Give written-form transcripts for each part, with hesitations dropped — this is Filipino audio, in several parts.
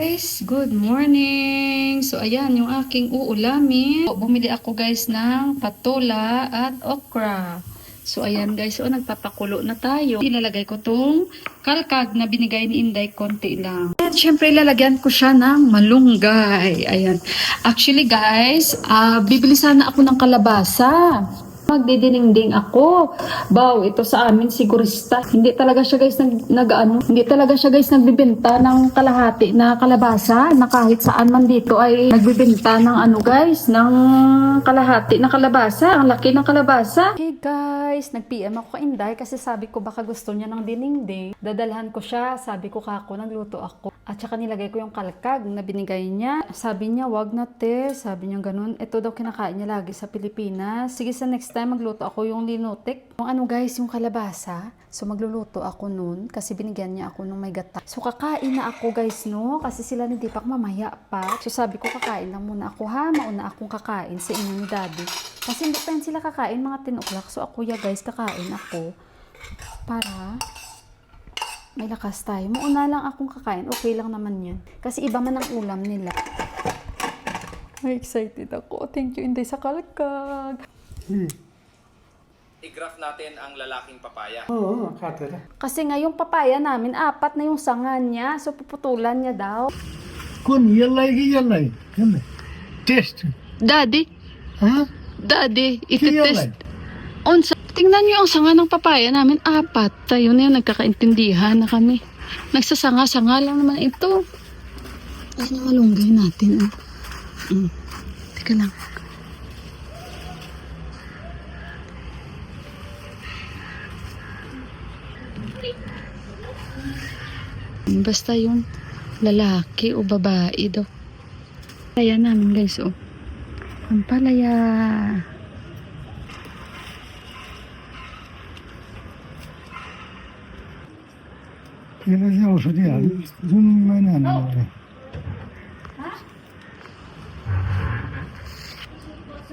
Guys, good morning! So, ayan, yung aking uulamin. Bumili ako guys ng patola at okra. So, ayan guys, so nagpapakulo na tayo. Ilalagay ko tong kalkag na binigay ni Inday, konti lang. At syempre, ilalagyan ko siya ng malunggay. Ayan. Actually guys, bibili sana ako ng kalabasa. Magdidinengding ako. Baw, ito sa amin sigurista. Hindi talaga siya guys hindi talaga siya guys nagbibenta ng kalahati na kalabasa na kahit saan man dito ay nagbibenta ng guys, ng kalahati na kalabasa. Ang laki ng kalabasa. Hey guys, nag-PM ako kay Inday kasi sabi ko baka gusto niya ng dinengding. Dadalhan ko siya, sabi ko kako, nagluto ako. At saka nilagay ko yung kalkag na binigay niya. Sabi niya, wag na te. Sabi niya ganun. Ito daw kinakain niya lagi sa Pilipinas. Sige, sa next time magluto ako yung linotik. Yung guys, yung kalabasa. So magluluto ako nun kasi binigyan niya ako ng may gata. So kakain na ako guys no. Kasi sila ni Deepak mamaya pa. So sabi ko kakain lang muna ako ha. Mauna akong kakain sa inyo ni Daddy. Kasi hindi pa sila kakain mga 10 o'clock. So ako ya guys kakain ako. Para may lakas tayo. Mauna lang akong kakain. Okay lang naman yan. Kasi iba man ang ulam nila. May excited ako. Thank you, Inday, sa kalkag. I-graph natin ang lalaking papaya. Oo, katera. Kasi nga yung papaya namin, 4 na yung sanga niya. So puputulan niya daw. Kun yalay ki yalay. Test. Daddy, Ha? Daddy, Yalay. Onsa, tingnan niyo ang sanga ng papaya namin, 4. Tayo na yun, nagkakaintindihan na kami. Nagsasanga-sanga lang naman ito. Ay, malunggay natin. Teka lang. Basta yung lalaki o babae daw. Palaya namin guys, oh. Ang palaya. Kaya siya uso diya. Zun may nana.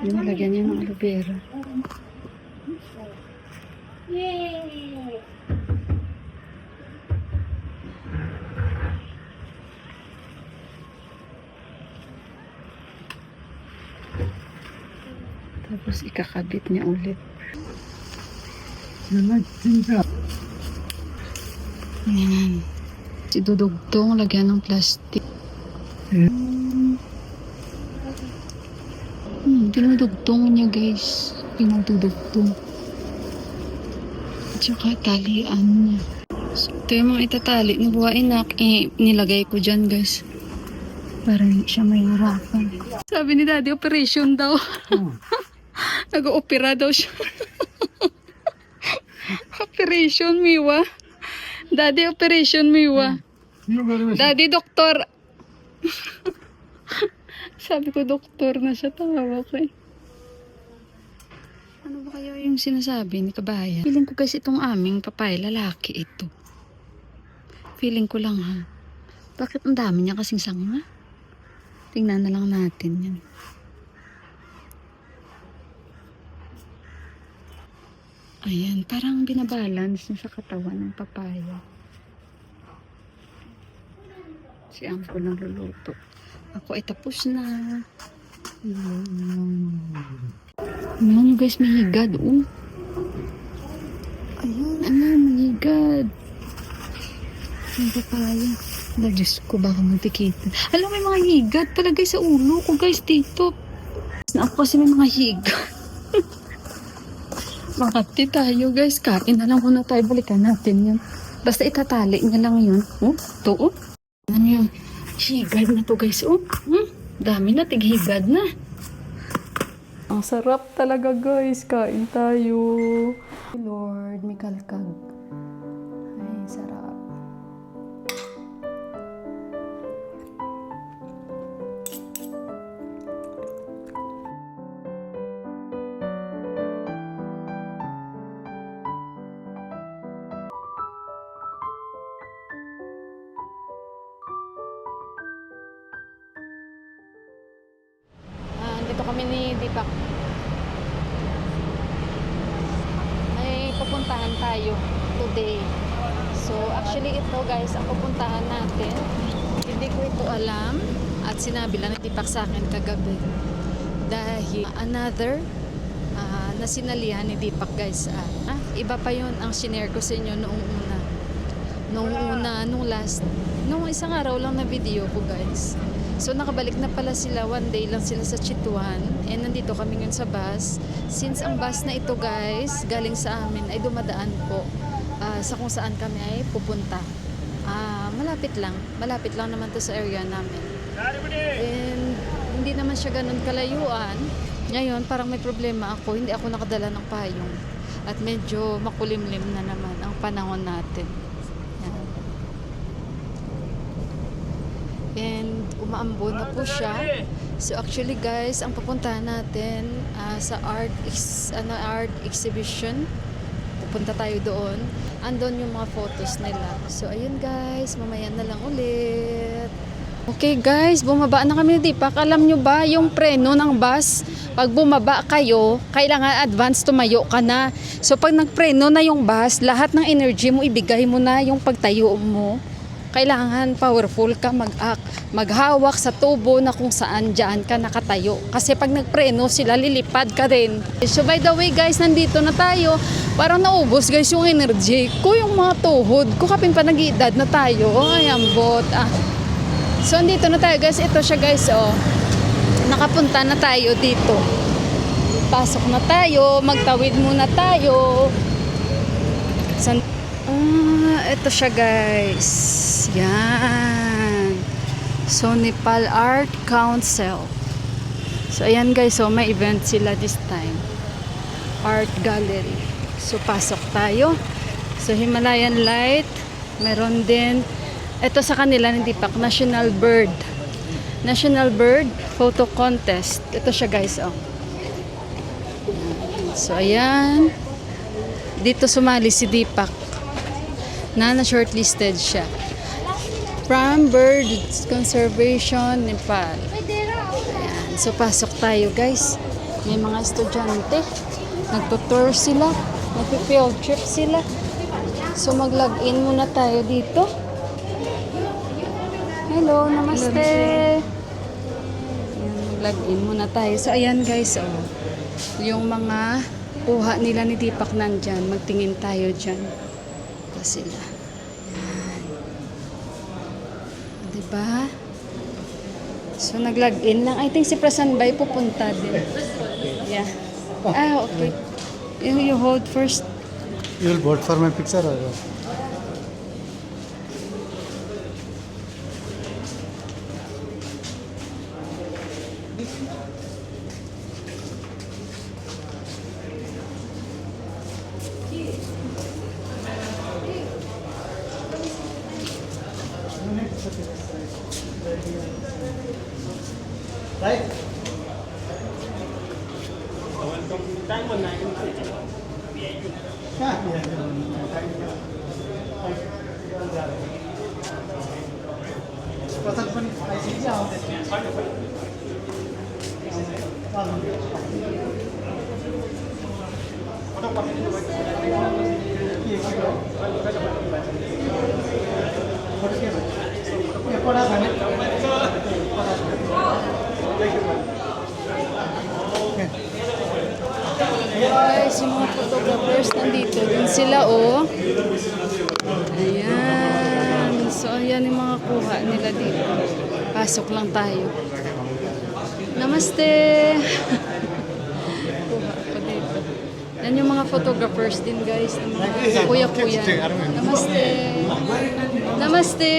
Yung lagyan niya ng aloe vera. Tapos ikakabit niya ulit. Yalay tinta. Ayan. Si dudugtong, lagyan ng plastic. Dinudugtong niya guys. Pinudugtong. At saka talian niya. So, ito yung mga itatali. Nabuhain na. Nilagay ko dyan guys. Para hindi siya mahirapan. Sabi ni Daddy, operation daw. Nag-oopera daw siya. Operation, Miwa. Daddy, operation, Miwa. Daddy, doktor. Sabi ko, doktor na siya. Tawa ko eh. Ano ba kaya yung sinasabi ni Kabayan? Feeling ko guys itong aming papay, lalaki ito. Feeling ko lang ha. Bakit ang dami niya kasing sanga? Tingnan na lang natin yan. Ayan, parang binabalance na sa katawan ng papaya. Si Ampo nang luluto. Ako ay tapos na. Ayan guys, may higad. Ayan, may higad. Ang papaya. Diyos ko, baka magtikita. Alam, may mga higad pala guys sa ulo ko guys dito. Na ako kasi may mga higad. Makati tayo guys. Kain na lang muna tayo. Balikan natin yan. Basta itatali niya lang yun. Ito. Ano yun? Higad na to guys. Dami na. Tighigad na. Ang sarap talaga guys. Kain tayo. Lord, may kalkag. Ay, sarap. Dito kami ni Deepak. May pupuntahan tayo today. So, actually ito guys, ang pupuntahan natin. Hindi ko ito alam at sinabi lang ni Tipak sa akin kagabi dahil another na sinalihan ni Tipak guys. Iba pa yon ang shinare ko sa inyo nung isang araw lang na video ko guys. So nakabalik na pala sila, one day lang sila sa Chituan and nandito kami ngayon sa bus. Since ang bus na ito guys galing sa amin ay dumadaan po sa kung saan kami ay pupunta. Malapit lang naman to sa area namin. And hindi naman siya ganun kalayuan. Ngayon parang may problema ako, hindi ako nakadala ng payong at medyo makulimlim na naman ang panahon natin. Yan. And umaambon na po siya. So actually guys, ang pupuntahan natin sa art exhibition. Pupunta tayo doon. Andon yung mga photos nila. So ayun guys, mamaya na lang ulit. Okay guys, bumaba na kami ni Tipak. Alam nyo ba yung preno ng bus? Pag bumaba kayo, kailangan advance tumayo ka na. So pag nagpreno na yung bus, lahat ng energy mo ibigay mo na yung pagtayo mo. Kailangan powerful ka maghawak sa tubo na kung saan dyan ka nakatayo. Kasi pag nagpreno sila, lilipad ka rin. So by the way guys, nandito na tayo. Parang naubos guys yung energy ko, yung mga tuhod ko. Kaping pa nag-iedad na tayo. Ay, ambot. So andito na tayo guys. Ito siya guys. Nakapunta na tayo dito. Pasok na tayo. Magtawid muna tayo. Ito siya guys. Yan. So Nepal Art Council. So ayan guys. So may event sila this time. Art Gallery. So pasok tayo. So Himalayan Light. Meron din. Ito sa kanila ng Tipak. National Bird Photo Contest. Ito siya guys. So ayan. Dito sumali si Tipak. Na shortlisted siya. From Bird Conservation Nepal. Ayan. So pasok tayo guys. May mga estudyante. Nagtutour sila. Nagpi-field trip sila. So mag-login muna tayo dito. Hello, namaste. Ayan, mag-login muna tayo. So ayan guys, yung mga kuha nila ni Tipak nandyan. Magtingin tayo dyan. Ito sila. Ayan. Diba? So nag-login lang. I think si Prasanbay pupunta din. Yeah. Okay. You hold first. You will vote for my picture or what? Right? Guys, yung mga photographers nandito din sila Ayan. So ayan yung mga kuha nila dito. Pasok lang tayo. Namaste. Kuha ko dito. Yan yung mga photographers din guys. Ng mga kuya-kuya. Namaste. Namaste.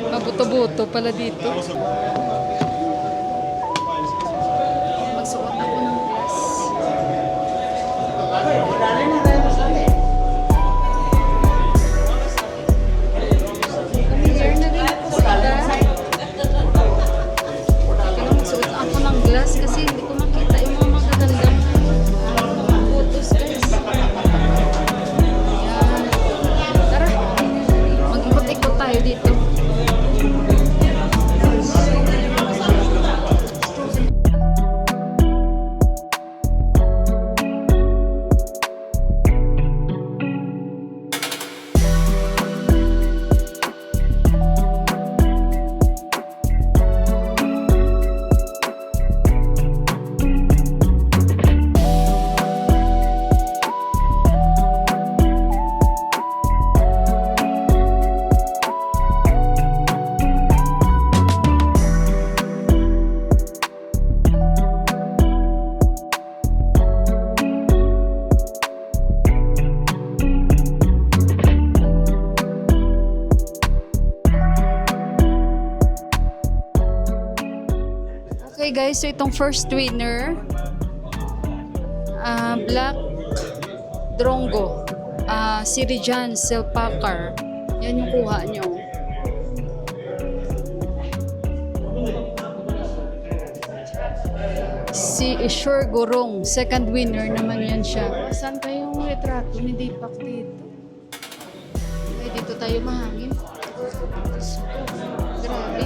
Mabuto-buto pala dito. Magsuot ako ng glass. Familiar na rin ako sa kailangan magsuot ako ng glass kasi hindi ko makita yung mga magagandang photos guys. Yan. Tara, mag-ikot-ikot tayo dito. guys, so itong first winner, Black Drongo, si Rijan Selpakar. Yan yung kuha nyo. Si Ishur Gurong, second winner naman yan siya. Saan kayong retrato ni Deepak dito? Ay, dito tayo mahangin. Grabe.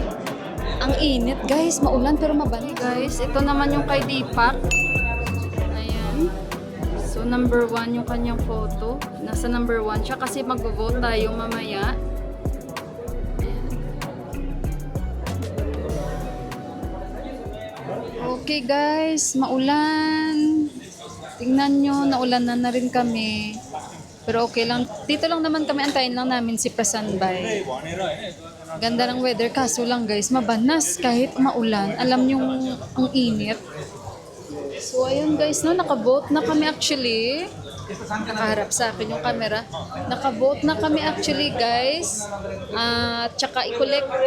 Ang init, guys. Maulan pero mabani. Guys, ito naman yung kay Deepak. Ayan. So, number 1 yung kanyang photo. Nasa number 1 siya kasi mag-vote tayo mamaya. Okay guys, maulan. Tingnan nyo, naulan na rin kami. Pero okay lang. Dito lang naman kami, antayin lang namin si Prasanbay. Ganda ng weather, kaso lang guys, mabanas kahit maulan. Alam nyo ang init. So ayun guys, no, nakaboat na kami actually. Nakaharap sa akin yung camera. Nakaboat na kami actually guys. At tsaka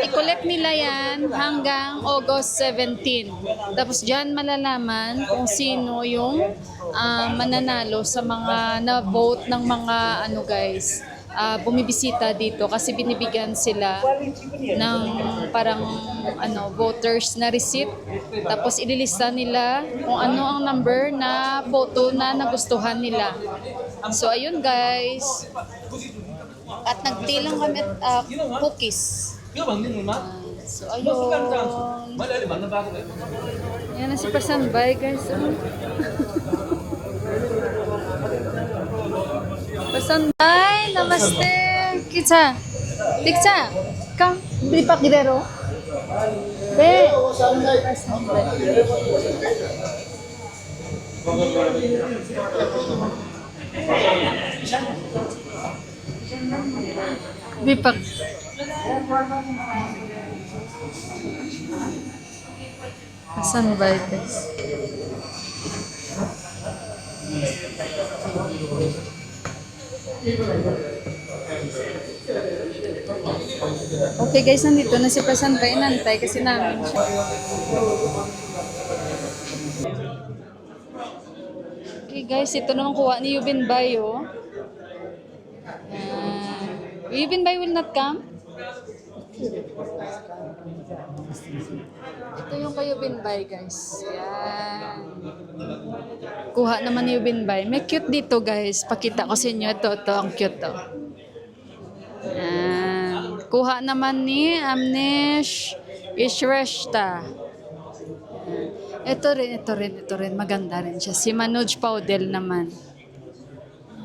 i-collect nila yan hanggang August 17. Tapos dyan malalaman kung sino yung mananalo sa mga na-vote ng mga ano guys, bumibisita dito kasi binibigyan sila ng parang ano, voters na receipt. Tapos ililista nila kung ano ang number na photo na nagustuhan nila. So ayun guys. At nagtilang kami at cookies. So ayun. Yan na si Prasanbay guys. Prasanbay, namaste. Kitsa. Diksa. Come. Deepak Gidero. Be. Deepak. Prasanbay guys. Okay guys, nandito na si Prasanbay. Inantay kasi namin siya. Okay guys, ito naman kuha ni Yubin Bay, oh. Yubin Bay will not come? Ito yung kay Yubin Bay guys. Yan. Kuha naman ni Yubin Bay. May cute dito guys. Pakita ko sa inyo. Ito, ang cute to. Yan. Kuha naman ni Amnish Ishreshta. Ito rin. Maganda rin siya. Si Manoj Paudel naman.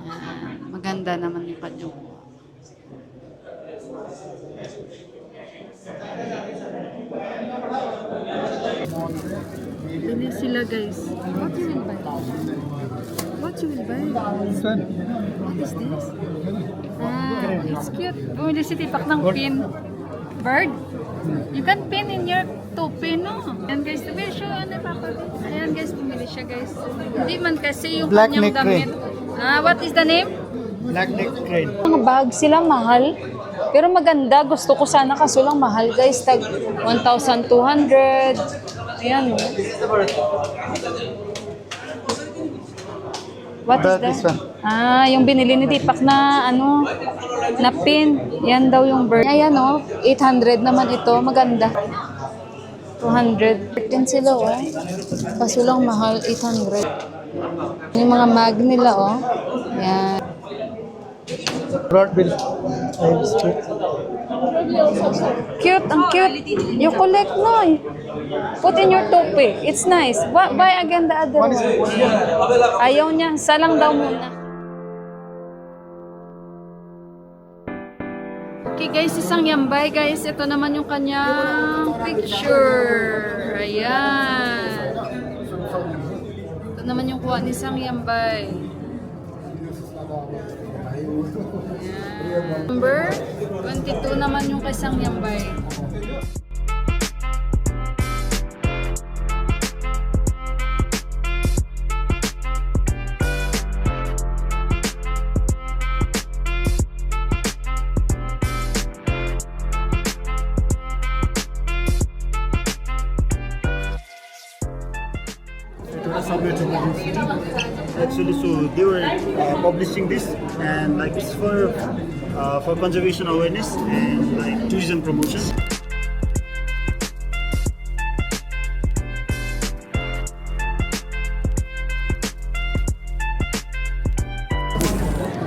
Yan. Maganda naman yung kanyang. Ini sila guys. What you will buy? What you will buy? What is this? It's cute. Bumili si Tipak ng pin. Bird? You can pin in your topi, no? Ayan guys, sabi siya, ano papagod? Ayan guys, bumili siya guys. Hindi man kasi yung Black kanyang neck damit. What is the name? Black neck crane. Mga bag sila mahal. Pero maganda. Gusto ko sana kaso lang mahal guys. Tag 1,200. Ayan. What is that? Yung binili ni Deepak na ano, na pin. Yan daw yung bird. Ayan o. 800 naman ito. Maganda. 200. 13 sila o. Kaso lang mahal. 800. Yung mga mag nila o. Yan. Broad bill. Cute, ang cute. You collect na. Put in your topi. It's nice. Buy again the other one. Ayaw niya. Salang daw muna. Okay guys, isang yambay guys. Ito naman yung kanyang picture. Ayan. Ito naman yung kuha ni isang yambay. Ayan. Number 22 naman yung kasang yambay. actually. So they were publishing this, and like it's for conservation awareness and like tourism promotion.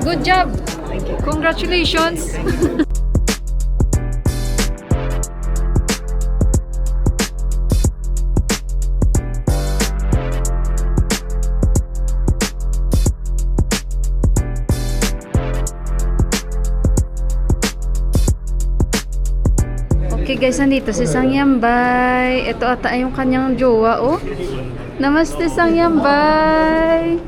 Good job! Congratulations! Okay guys, nandito si Sang Yambay. Ito ata yung kanyang jowa, oh. Namaste Sang Yambay!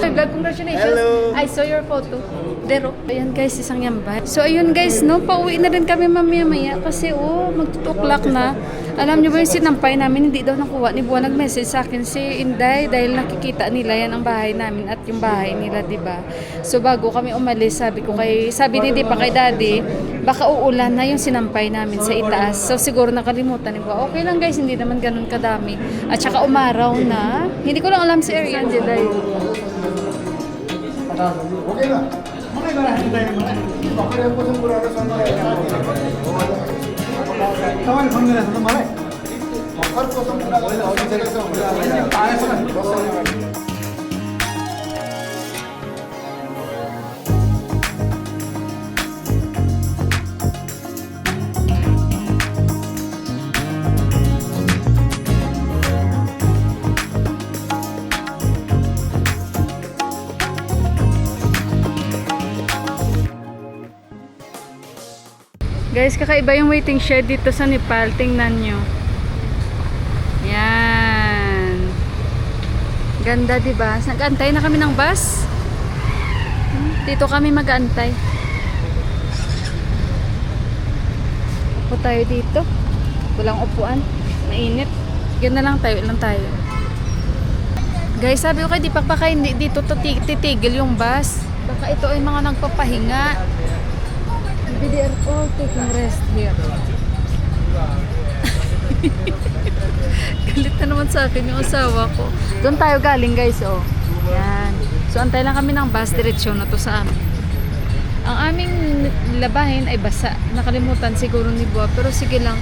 Vlog, congratulations. Hello. I saw your photo. Dero. Ayan guys, isang yambay. So ayun guys, no, pauwi na rin kami mamaya-maya kasi magtutuklak na. Alam niyo ba yung sinampay namin, hindi daw nakuha ni Buwan. Nag-message sa akin si Inday dahil nakikita nila yan ang bahay namin at yung bahay nila, di ba? So bago kami umalis, sabi ni Di pa kay Daddy, baka uulan na yung sinampay namin sa itaas. So siguro nakalimutan ni Buwan. Okay lang guys, hindi naman ganun kadami. At saka umaraw na. Hindi ko lang alam si area dyan dahil guys, kakaiba yung waiting shed dito sa Nepal. Tingnan nyo. Yan. Ganda, diba? Nag-antay na kami ng bus. Dito kami mag-antay. Upo tayo dito. Walang upuan. Mainit. Yan na lang tayo. Guys, sabi ko kay Dipak, baka hindi dito titigil yung bus. Baka ito ay mga nagpapahinga. They are all taking rest here. Galit na naman sa akin yung asawa ko. Doon tayo galing guys, oh. Yan. So antay lang kami ng bus, diretsyon na to sa amin. Ang aming labahin ay basa. Nakalimutan siguro ni Boa, pero sige lang.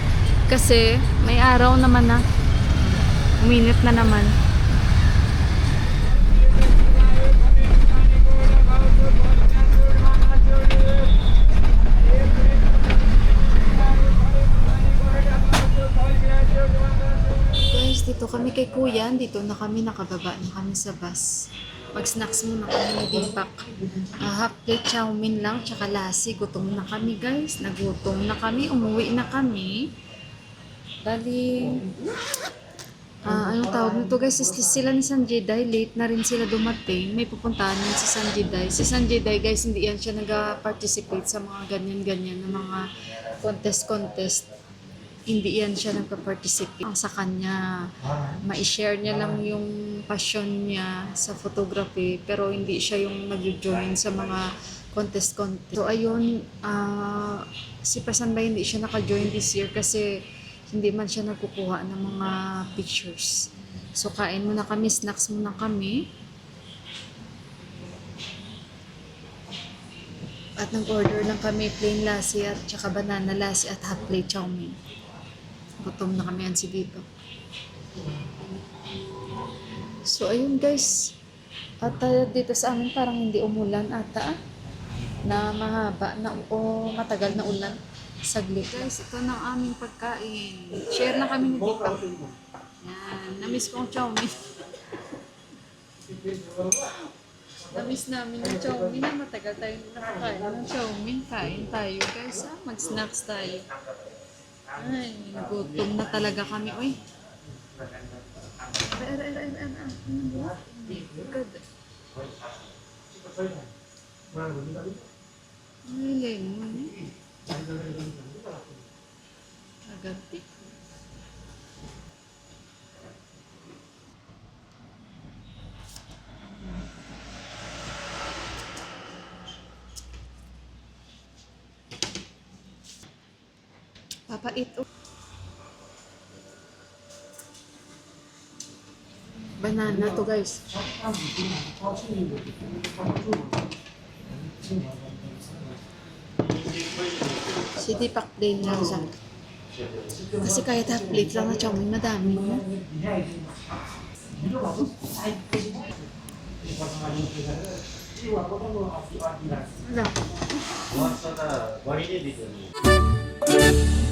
Kasi may araw naman na. Uminit na naman. Dito kami kay Kuya, dito na kami, nakababa na kami sa bus. Mag-snacks muna kami ni Dimpak. Half plate chow mein lang, tsaka lasi. Gutom na kami guys, nagutom na kami, umuwi na kami. Bali, anong tawag nito guys, sila ni Sanjay Day, late na rin sila dumating. May pupuntahan yun si Sanjay Day. Si Sanjay Day guys, hindi yan siya nag-participate sa mga ganyan-ganyan na mga contest. Hindi yan siya nagpa-participate. Ang sa kanya, ma-share niya lang yung passion niya sa photography, pero hindi siya yung nag-join sa mga contest. So ayun, si Pasanbay hindi siya naka-join this year kasi hindi man siya nagkukuha ng mga pictures. So kain muna kami, snacks muna kami. At nag-order lang kami plain lassi at saka banana lassi at hot plate chow mein. Gutom na kami ansi dito. So ayun guys. At dito sa amin parang hindi umulan ata na mahaba na o matagal na ulan. Saglit guys, ito na ang aming pagkain. Share na kami ni Dipak. Yan, namiss ko ang chow mein. Namiss namin yung chow mein. Matagal tayo nakakain ng chow mein. Kain tayo guys, mag-snacks tayo. Ay, nagutom na talaga kami, uy. Good. Ay, lemon eh. Agad eh. Papait. banana to guys. City Pack din lang sa. Kasi kahit half plate lang na chowmin, madami mo. Wala.